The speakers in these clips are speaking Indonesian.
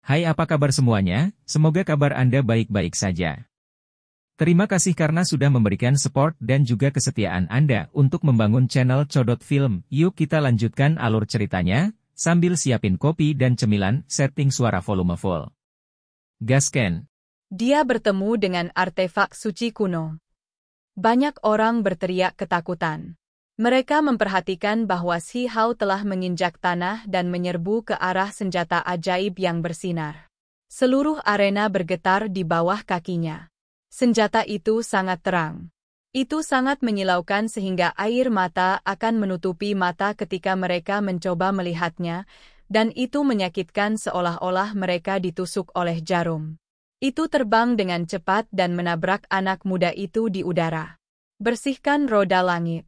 Hai, apa kabar semuanya? Semoga kabar Anda baik-baik saja. Terima kasih karena sudah memberikan support dan juga kesetiaan Anda untuk membangun channel Codot Film. Yuk kita lanjutkan alur ceritanya, sambil siapin kopi dan cemilan, setting suara volume full. Gasken. Dia bertemu dengan artefak suci kuno. Banyak orang berteriak ketakutan. Mereka memperhatikan bahwa Si Hao telah menginjak tanah dan menyerbu ke arah senjata ajaib yang bersinar. Seluruh arena bergetar di bawah kakinya. Senjata itu sangat terang. Itu sangat menyilaukan sehingga air mata akan menutupi mata ketika mereka mencoba melihatnya, dan itu menyakitkan seolah-olah mereka ditusuk oleh jarum. Itu terbang dengan cepat dan menabrak anak muda itu di udara. Bersihkan roda langit.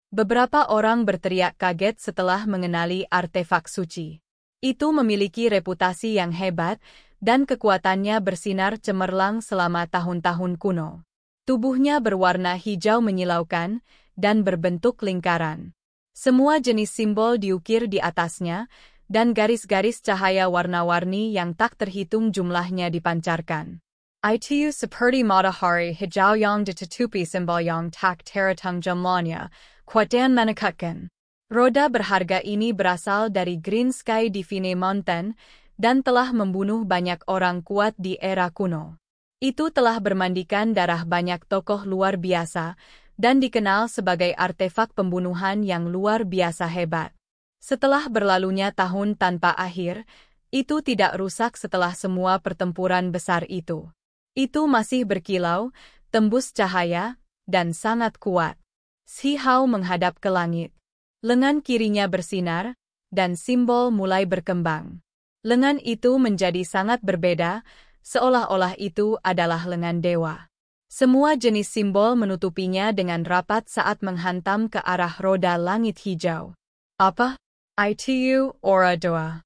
Beberapa orang berteriak kaget setelah mengenali artefak suci. Itu memiliki reputasi yang hebat, dan kekuatannya bersinar cemerlang selama tahun-tahun kuno. Tubuhnya berwarna hijau menyilaukan, dan berbentuk lingkaran. Semua jenis simbol diukir di atasnya, dan garis-garis cahaya warna-warni yang tak terhitung jumlahnya dipancarkan. Itu seperti matahari hijau yang ditutupi simbol yang tak terhitung jumlahnya, kuat dan menakutkan. Roda berharga ini berasal dari Green Sky Divine Mountain, dan telah membunuh banyak orang kuat di era kuno. Itu telah bermandikan darah banyak tokoh luar biasa, dan dikenal sebagai artefak pembunuhan yang luar biasa hebat. Setelah berlalunya tahun tanpa akhir, itu tidak rusak setelah semua pertempuran besar itu. Itu masih berkilau, tembus cahaya, dan sangat kuat. Si Hao menghadap ke langit. Lengan kirinya bersinar, dan simbol mulai berkembang. Lengan itu menjadi sangat berbeda, seolah-olah itu adalah lengan dewa. Semua jenis simbol menutupinya dengan rapat saat menghantam ke arah roda langit hijau. Apa? Itu aura doa.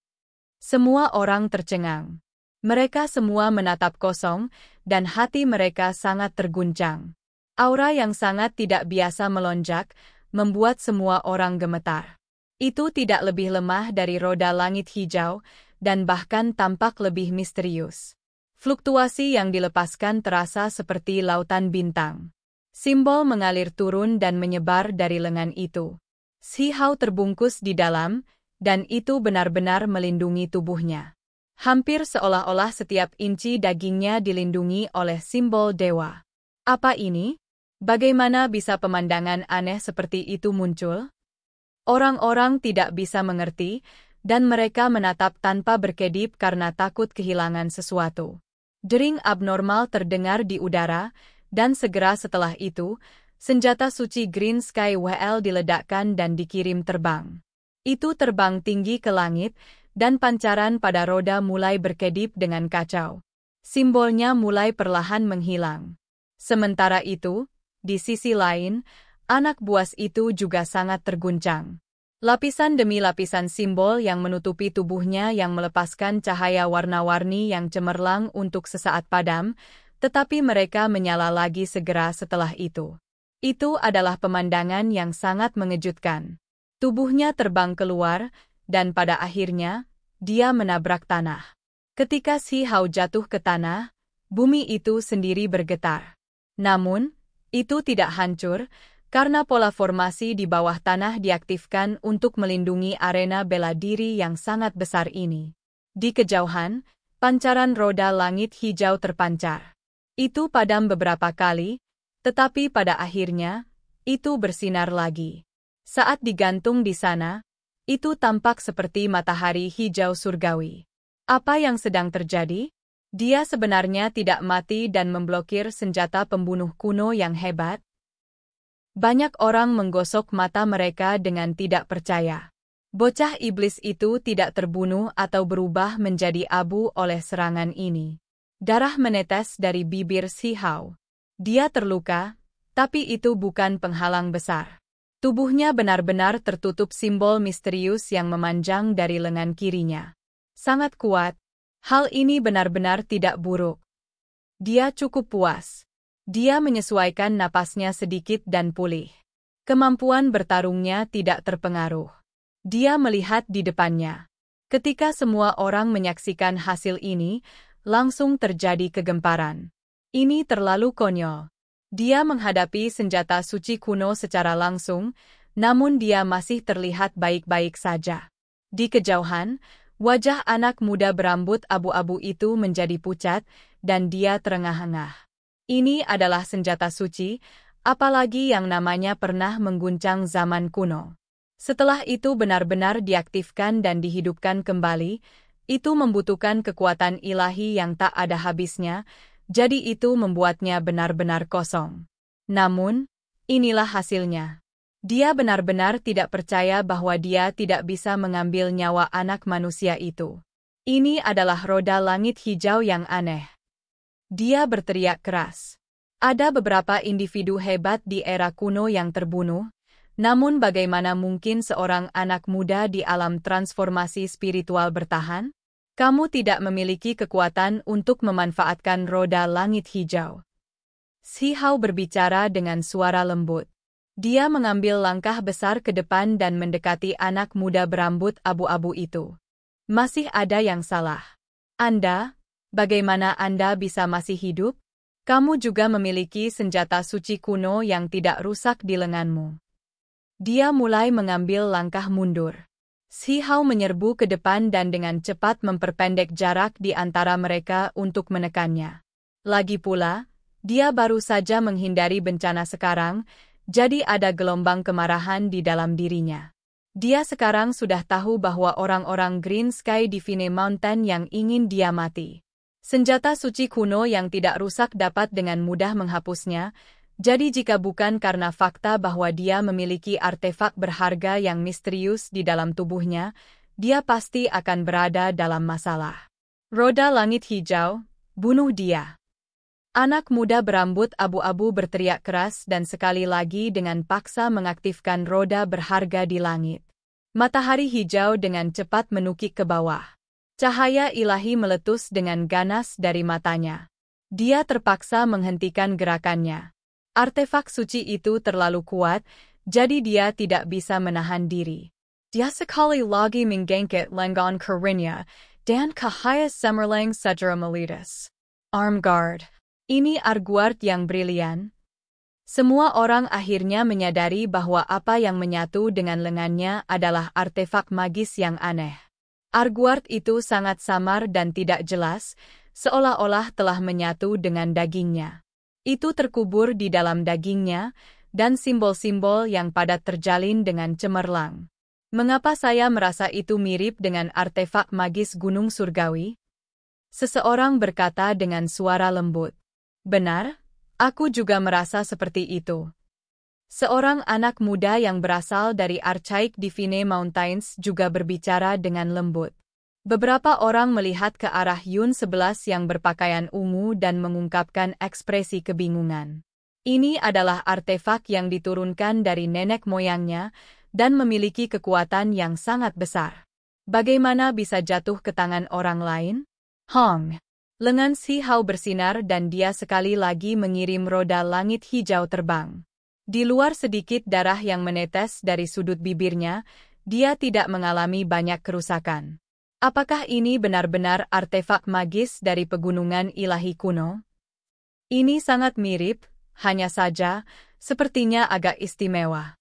Semua orang tercengang. Mereka semua menatap kosong, dan hati mereka sangat terguncang. Aura yang sangat tidak biasa melonjak, membuat semua orang gemetar. Itu tidak lebih lemah dari roda langit hijau, dan bahkan tampak lebih misterius. Fluktuasi yang dilepaskan terasa seperti lautan bintang. Simbol mengalir turun dan menyebar dari lengan itu. Si Hao terbungkus di dalam, dan itu benar-benar melindungi tubuhnya. Hampir seolah-olah setiap inci dagingnya dilindungi oleh simbol dewa. Apa ini? Bagaimana bisa pemandangan aneh seperti itu muncul? Orang-orang tidak bisa mengerti, dan mereka menatap tanpa berkedip karena takut kehilangan sesuatu. Dering abnormal terdengar di udara, dan segera setelah itu, senjata suci Green Sky WL diledakkan dan dikirim terbang. Itu terbang tinggi ke langit, dan pancaran pada roda mulai berkedip dengan kacau. Simbolnya mulai perlahan menghilang. Sementara itu, di sisi lain, anak buas itu juga sangat terguncang. Lapisan demi lapisan simbol yang menutupi tubuhnya yang melepaskan cahaya warna-warni yang cemerlang untuk sesaat padam, tetapi mereka menyala lagi segera setelah itu. Itu adalah pemandangan yang sangat mengejutkan. Tubuhnya terbang keluar, dan pada akhirnya, dia menabrak tanah. Ketika Si Hao jatuh ke tanah, bumi itu sendiri bergetar. Namun, itu tidak hancur, karena pola formasi di bawah tanah diaktifkan untuk melindungi arena bela diri yang sangat besar ini. Di kejauhan, pancaran roda langit hijau terpancar. Itu padam beberapa kali, tetapi pada akhirnya, itu bersinar lagi. Saat digantung di sana, itu tampak seperti matahari hijau surgawi. Apa yang sedang terjadi? Dia sebenarnya tidak mati dan memblokir senjata pembunuh kuno yang hebat. Banyak orang menggosok mata mereka dengan tidak percaya. Bocah iblis itu tidak terbunuh atau berubah menjadi abu oleh serangan ini. Darah menetes dari bibir Si Hao. Dia terluka, tapi itu bukan penghalang besar. Tubuhnya benar-benar tertutup simbol misterius yang memanjang dari lengan kirinya. Sangat kuat. Hal ini benar-benar tidak buruk. Dia cukup puas. Dia menyesuaikan napasnya sedikit dan pulih. Kemampuan bertarungnya tidak terpengaruh. Dia melihat di depannya. Ketika semua orang menyaksikan hasil ini, langsung terjadi kegemparan. Ini terlalu konyol. Dia menghadapi senjata suci kuno secara langsung, namun dia masih terlihat baik-baik saja. Di kejauhan, wajah anak muda berambut abu-abu itu menjadi pucat, dan dia terengah-engah. Ini adalah senjata suci, apalagi yang namanya pernah mengguncang zaman kuno. Setelah itu benar-benar diaktifkan dan dihidupkan kembali, itu membutuhkan kekuatan ilahi yang tak ada habisnya, jadi itu membuatnya benar-benar kosong. Namun, inilah hasilnya. Dia benar-benar tidak percaya bahwa dia tidak bisa mengambil nyawa anak manusia itu. Ini adalah roda langit hijau yang aneh. Dia berteriak keras. Ada beberapa individu hebat di era kuno yang terbunuh, namun bagaimana mungkin seorang anak muda di alam transformasi spiritual bertahan? Kamu tidak memiliki kekuatan untuk memanfaatkan roda langit hijau. Shi Hao berbicara dengan suara lembut. Dia mengambil langkah besar ke depan dan mendekati anak muda berambut abu-abu itu. Masih ada yang salah. Anda, bagaimana Anda bisa masih hidup? Kamu juga memiliki senjata suci kuno yang tidak rusak di lenganmu. Dia mulai mengambil langkah mundur. Shi Hao menyerbu ke depan dan dengan cepat memperpendek jarak di antara mereka untuk menekannya. Lagi pula, dia baru saja menghindari bencana sekarang, jadi ada gelombang kemarahan di dalam dirinya. Dia sekarang sudah tahu bahwa orang-orang Green Sky Divine Mountain yang ingin dia mati. Senjata suci kuno yang tidak rusak dapat dengan mudah menghapusnya, jadi jika bukan karena fakta bahwa dia memiliki artefak berharga yang misterius di dalam tubuhnya, dia pasti akan berada dalam masalah. Roda langit hijau, bunuh dia. Anak muda berambut abu-abu berteriak keras dan sekali lagi dengan paksa mengaktifkan roda berharga di langit. Matahari hijau dengan cepat menukik ke bawah. Cahaya ilahi meletus dengan ganas dari matanya. Dia terpaksa menghentikan gerakannya. Artefak suci itu terlalu kuat, jadi dia tidak bisa menahan diri. Dia sekali lagi menggengket lengan kirinya, dan cahaya cemerlang segera meletus. Arm guard. Ini Arguard yang brilian. Semua orang akhirnya menyadari bahwa apa yang menyatu dengan lengannya adalah artefak magis yang aneh. Arguard itu sangat samar dan tidak jelas, seolah-olah telah menyatu dengan dagingnya. Itu terkubur di dalam dagingnya, dan simbol-simbol yang padat terjalin dengan cemerlang. Mengapa saya merasa itu mirip dengan artefak magis Gunung Surgawi? Seseorang berkata dengan suara lembut. Benar, aku juga merasa seperti itu. Seorang anak muda yang berasal dari Archaic Divine Mountains juga berbicara dengan lembut. Beberapa orang melihat ke arah Yun 11 yang berpakaian ungu dan mengungkapkan ekspresi kebingungan. Ini adalah artefak yang diturunkan dari nenek moyangnya dan memiliki kekuatan yang sangat besar. Bagaimana bisa jatuh ke tangan orang lain? Hong. Lengan Shi Hao bersinar dan dia sekali lagi mengirim roda langit hijau terbang. Di luar sedikit darah yang menetes dari sudut bibirnya, dia tidak mengalami banyak kerusakan. Apakah ini benar-benar artefak magis dari pegunungan ilahi kuno? Ini sangat mirip, hanya saja, sepertinya agak istimewa.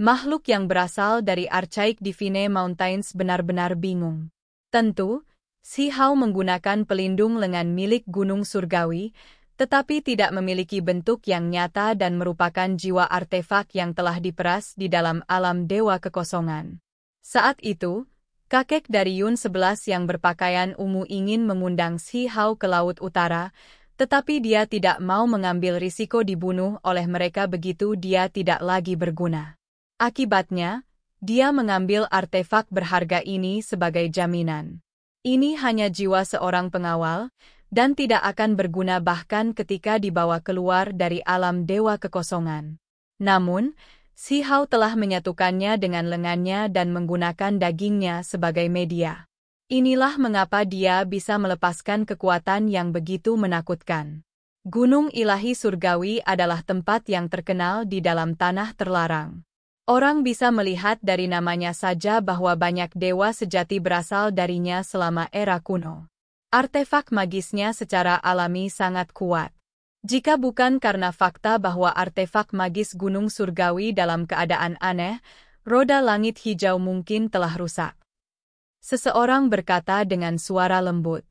Makhluk yang berasal dari Archaic Divine Mountains benar-benar bingung. Tentu, Shi Hao menggunakan pelindung lengan milik Gunung Surgawi, tetapi tidak memiliki bentuk yang nyata dan merupakan jiwa artefak yang telah diperas di dalam alam dewa kekosongan. Saat itu, kakek dari Yun 11 yang berpakaian ungu ingin mengundang Shi Hao ke Laut Utara, tetapi dia tidak mau mengambil risiko dibunuh oleh mereka begitu dia tidak lagi berguna. Akibatnya, dia mengambil artefak berharga ini sebagai jaminan. Ini hanya jiwa seorang pengawal, dan tidak akan berguna bahkan ketika dibawa keluar dari alam dewa kekosongan. Namun, Shi Hao telah menyatukannya dengan lengannya dan menggunakan dagingnya sebagai media. Inilah mengapa dia bisa melepaskan kekuatan yang begitu menakutkan. Gunung Ilahi Surgawi adalah tempat yang terkenal di dalam tanah terlarang. Orang bisa melihat dari namanya saja bahwa banyak dewa sejati berasal darinya selama era kuno. Artefak magisnya secara alami sangat kuat. Jika bukan karena fakta bahwa artefak magis Gunung Surgawi dalam keadaan aneh, roda langit hijau mungkin telah rusak. Seseorang berkata dengan suara lembut.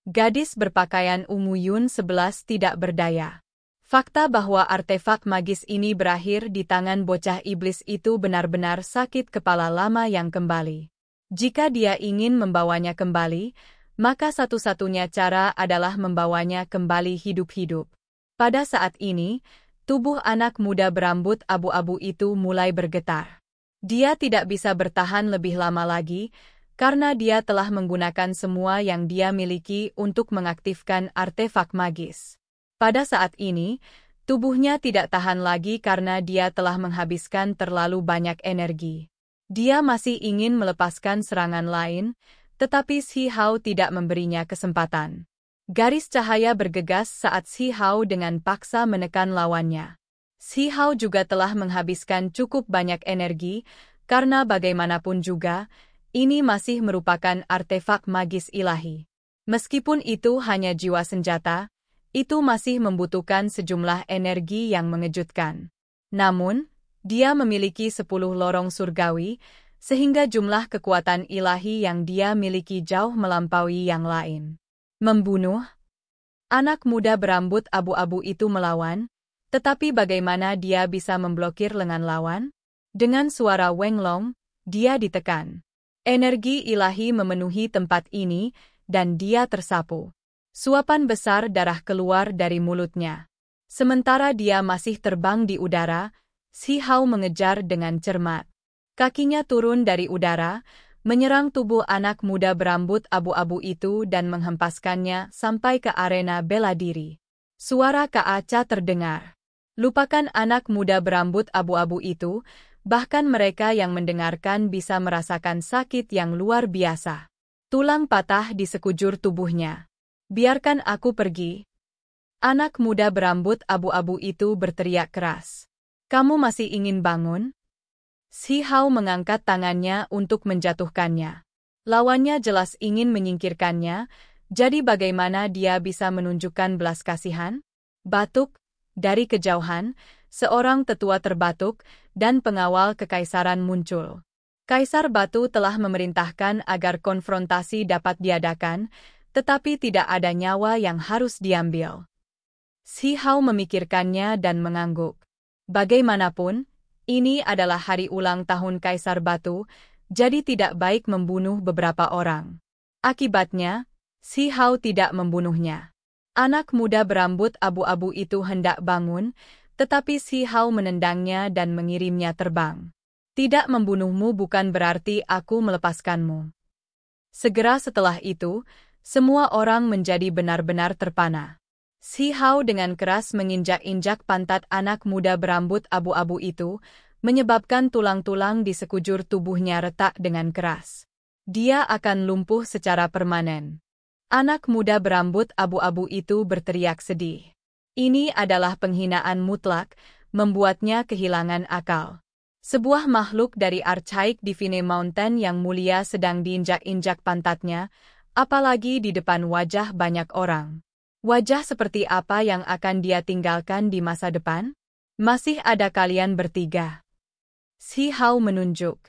Gadis berpakaian ungu Yun 11 tidak berdaya. Fakta bahwa artefak magis ini berakhir di tangan bocah iblis itu benar-benar sakit kepala lama yang kembali. Jika dia ingin membawanya kembali, maka satu-satunya cara adalah membawanya kembali hidup-hidup. Pada saat ini, tubuh anak muda berambut abu-abu itu mulai bergetar. Dia tidak bisa bertahan lebih lama lagi, karena dia telah menggunakan semua yang dia miliki untuk mengaktifkan artefak magis. Pada saat ini, tubuhnya tidak tahan lagi karena dia telah menghabiskan terlalu banyak energi. Dia masih ingin melepaskan serangan lain, tetapi Shi Hao tidak memberinya kesempatan. Garis cahaya bergegas saat Shi Hao dengan paksa menekan lawannya. Shi Hao juga telah menghabiskan cukup banyak energi, karena bagaimanapun juga, ini masih merupakan artefak magis ilahi. Meskipun itu hanya jiwa senjata, itu masih membutuhkan sejumlah energi yang mengejutkan. Namun, dia memiliki 10 lorong surgawi, sehingga jumlah kekuatan ilahi yang dia miliki jauh melampaui yang lain. Membunuh? Anak muda berambut abu-abu itu melawan, tetapi bagaimana dia bisa memblokir lengan lawan? Dengan suara Wenglong, dia ditekan. Energi ilahi memenuhi tempat ini, dan dia tersapu. Suapan besar darah keluar dari mulutnya. Sementara dia masih terbang di udara, Shi Hao mengejar dengan cermat. Kakinya turun dari udara, menyerang tubuh anak muda berambut abu-abu itu dan menghempaskannya sampai ke arena bela diri. Suara Kaaca terdengar. Lupakan anak muda berambut abu-abu itu, bahkan mereka yang mendengarkan bisa merasakan sakit yang luar biasa. Tulang patah di sekujur tubuhnya. Biarkan aku pergi. Anak muda berambut abu-abu itu berteriak keras. Kamu masih ingin bangun? Shi Hao mengangkat tangannya untuk menjatuhkannya. Lawannya jelas ingin menyingkirkannya, jadi bagaimana dia bisa menunjukkan belas kasihan? Batuk, dari kejauhan, seorang tetua terbatuk, dan pengawal kekaisaran muncul. Kaisar Batu telah memerintahkan agar konfrontasi dapat diadakan, tetapi tidak ada nyawa yang harus diambil. Shi Hao memikirkannya dan mengangguk. Bagaimanapun, ini adalah hari ulang tahun Kaisar Batu, jadi tidak baik membunuh beberapa orang. Akibatnya, Shi Hao tidak membunuhnya. Anak muda berambut abu-abu itu hendak bangun, tetapi Shi Hao menendangnya dan mengirimnya terbang. Tidak membunuhmu bukan berarti aku melepaskanmu. Segera setelah itu, semua orang menjadi benar-benar terpana. Shi Hao dengan keras menginjak-injak pantat anak muda berambut abu-abu itu, menyebabkan tulang-tulang di sekujur tubuhnya retak dengan keras. Dia akan lumpuh secara permanen. Anak muda berambut abu-abu itu berteriak sedih. Ini adalah penghinaan mutlak, membuatnya kehilangan akal. Sebuah makhluk dari Archaic Divine Mountain yang mulia sedang diinjak-injak pantatnya, apalagi di depan wajah banyak orang. Wajah seperti apa yang akan dia tinggalkan di masa depan? Masih ada kalian bertiga. Shi Hao menunjuk.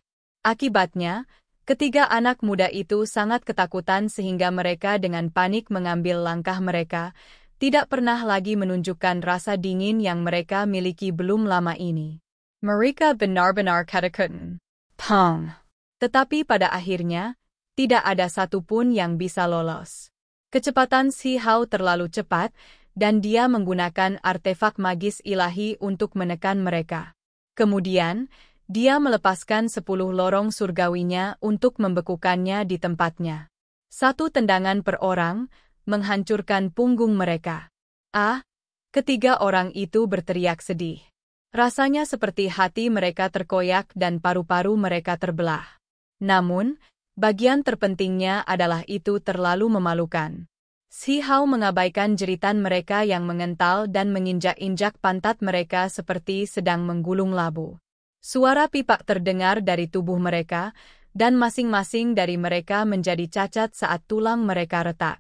Akibatnya, ketiga anak muda itu sangat ketakutan sehingga mereka dengan panik mengambil langkah mereka, tidak pernah lagi menunjukkan rasa dingin yang mereka miliki belum lama ini. Mereka benar-benar ketakutan. Pang. Tetapi pada akhirnya, tidak ada satupun yang bisa lolos. Kecepatan Shi Hao terlalu cepat, dan dia menggunakan artefak magis ilahi untuk menekan mereka. Kemudian, dia melepaskan 10 lorong surgawinya untuk membekukannya di tempatnya. Satu tendangan per orang, menghancurkan punggung mereka. Ketiga orang itu berteriak sedih. Rasanya seperti hati mereka terkoyak dan paru-paru mereka terbelah. Namun, bagian terpentingnya adalah itu terlalu memalukan. Shi Hao mengabaikan jeritan mereka yang mengental dan menginjak-injak pantat mereka seperti sedang menggulung labu. Suara pipak terdengar dari tubuh mereka, dan masing-masing dari mereka menjadi cacat saat tulang mereka retak.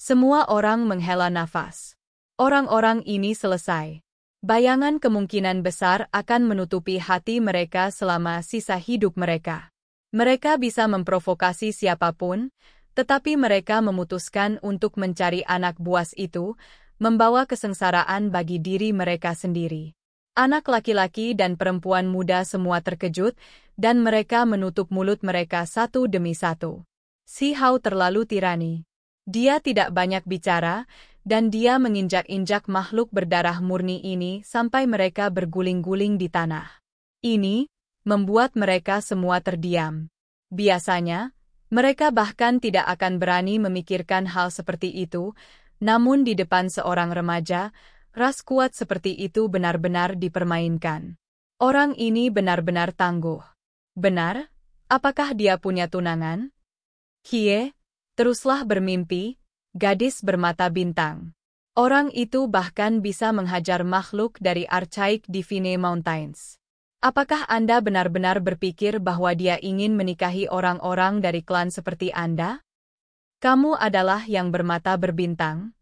Semua orang menghela nafas. Orang-orang ini selesai. Bayangan kemungkinan besar akan menutupi hati mereka selama sisa hidup mereka. Mereka bisa memprovokasi siapapun, tetapi mereka memutuskan untuk mencari anak buas itu, membawa kesengsaraan bagi diri mereka sendiri. Anak laki-laki dan perempuan muda semua terkejut, dan mereka menutup mulut mereka satu demi satu. Si Hao terlalu tirani. Dia tidak banyak bicara, dan dia menginjak-injak makhluk berdarah murni ini sampai mereka berguling-guling di tanah. Ini membuat mereka semua terdiam. Biasanya, mereka bahkan tidak akan berani memikirkan hal seperti itu, namun di depan seorang remaja, ras kuat seperti itu benar-benar dipermainkan. Orang ini benar-benar tangguh. Benar? Apakah dia punya tunangan? Hie, teruslah bermimpi, gadis bermata bintang. Orang itu bahkan bisa menghajar makhluk dari Archaic Divine Mountains. Apakah Anda benar-benar berpikir bahwa dia ingin menikahi orang-orang dari klan seperti Anda? Kamu adalah yang bermata berbintang.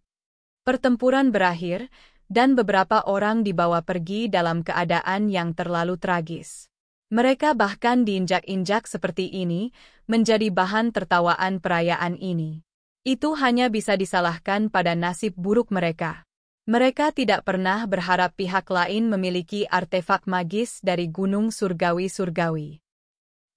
Pertempuran berakhir, dan beberapa orang dibawa pergi dalam keadaan yang terlalu tragis. Mereka bahkan diinjak-injak seperti ini, menjadi bahan tertawaan perayaan ini. Itu hanya bisa disalahkan pada nasib buruk mereka. Mereka tidak pernah berharap pihak lain memiliki artefak magis dari Gunung Surgawi-Surgawi.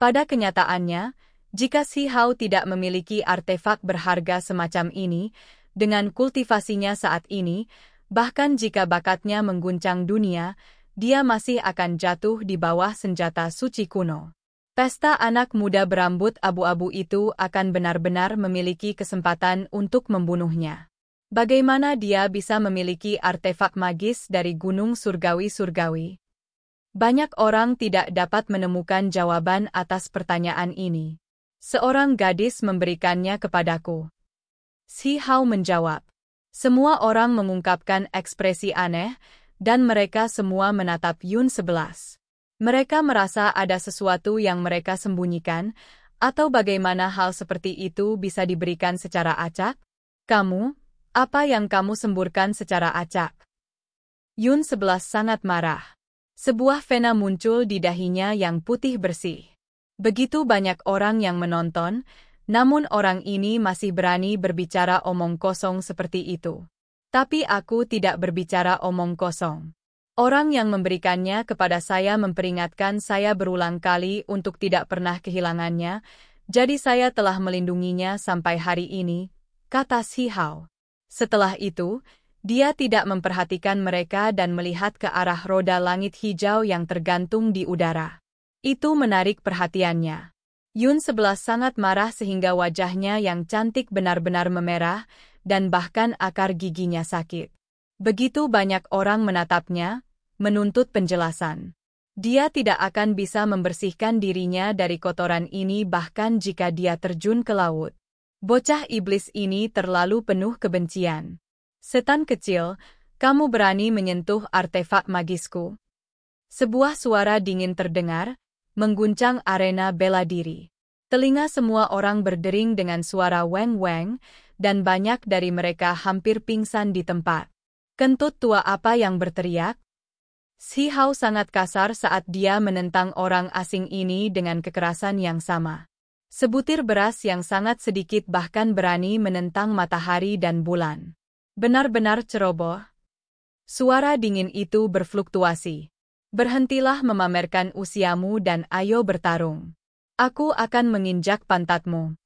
Pada kenyataannya, jika Si Hao tidak memiliki artefak berharga semacam ini, dengan kultivasinya saat ini, bahkan jika bakatnya mengguncang dunia, dia masih akan jatuh di bawah senjata suci kuno. Pesta anak muda berambut abu-abu itu akan benar-benar memiliki kesempatan untuk membunuhnya. Bagaimana dia bisa memiliki artefak magis dari Gunung Surgawi-Surgawi? Banyak orang tidak dapat menemukan jawaban atas pertanyaan ini. Seorang gadis memberikannya kepadaku. Si Hao menjawab. Semua orang mengungkapkan ekspresi aneh, dan mereka semua menatap Yun 11. Mereka merasa ada sesuatu yang mereka sembunyikan, atau bagaimana hal seperti itu bisa diberikan secara acak? Kamu, apa yang kamu semburkan secara acak? Yun 11 sangat marah. Sebuah vena muncul di dahinya yang putih bersih. Begitu banyak orang yang menonton, namun orang ini masih berani berbicara omong kosong seperti itu. Tapi aku tidak berbicara omong kosong. Orang yang memberikannya kepada saya memperingatkan saya berulang kali untuk tidak pernah kehilangannya, jadi saya telah melindunginya sampai hari ini, kata Si Hao. Setelah itu, dia tidak memperhatikan mereka dan melihat ke arah roda langit hijau yang tergantung di udara. Itu menarik perhatiannya. Yun 11 sangat marah sehingga wajahnya yang cantik benar-benar memerah, dan bahkan akar giginya sakit. Begitu banyak orang menatapnya, menuntut penjelasan. Dia tidak akan bisa membersihkan dirinya dari kotoran ini bahkan jika dia terjun ke laut. Bocah iblis ini terlalu penuh kebencian. Setan kecil, kamu berani menyentuh artefak magisku? Sebuah suara dingin terdengar, mengguncang arena bela diri. Telinga semua orang berdering dengan suara weng-weng, dan banyak dari mereka hampir pingsan di tempat. Kentut tua apa yang berteriak? Si Hao sangat kasar saat dia menentang orang asing ini dengan kekerasan yang sama. Sebutir beras yang sangat sedikit bahkan berani menentang matahari dan bulan. Benar-benar ceroboh. Suara dingin itu berfluktuasi. Berhentilah memamerkan usiamu dan ayo bertarung. Aku akan menginjak pantatmu.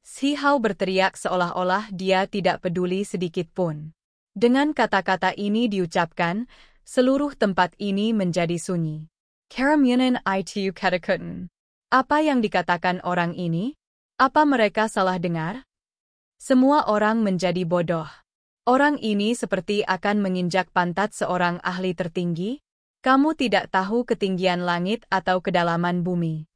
Si Hao berteriak seolah-olah dia tidak peduli sedikit pun. Dengan kata-kata ini diucapkan, seluruh tempat ini menjadi sunyi. Karamunan itu katakan. Apa yang dikatakan orang ini? Apa mereka salah dengar? Semua orang menjadi bodoh. Orang ini seperti akan menginjak pantat seorang ahli tertinggi. Kamu tidak tahu ketinggian langit atau kedalaman bumi.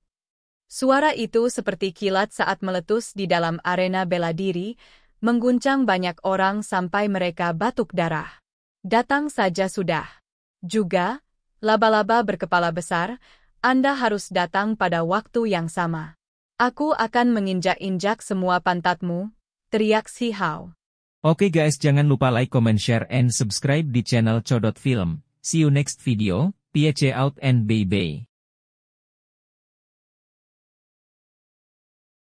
Suara itu seperti kilat saat meletus di dalam arena bela diri, mengguncang banyak orang sampai mereka batuk darah. Datang saja sudah. Juga, laba-laba berkepala besar, Anda harus datang pada waktu yang sama. Aku akan menginjak-injak semua pantatmu, teriak si Hao. Oke guys, jangan lupa like, comment, share, and subscribe di channel Codot Film. See you next video, peace out and bye-bye.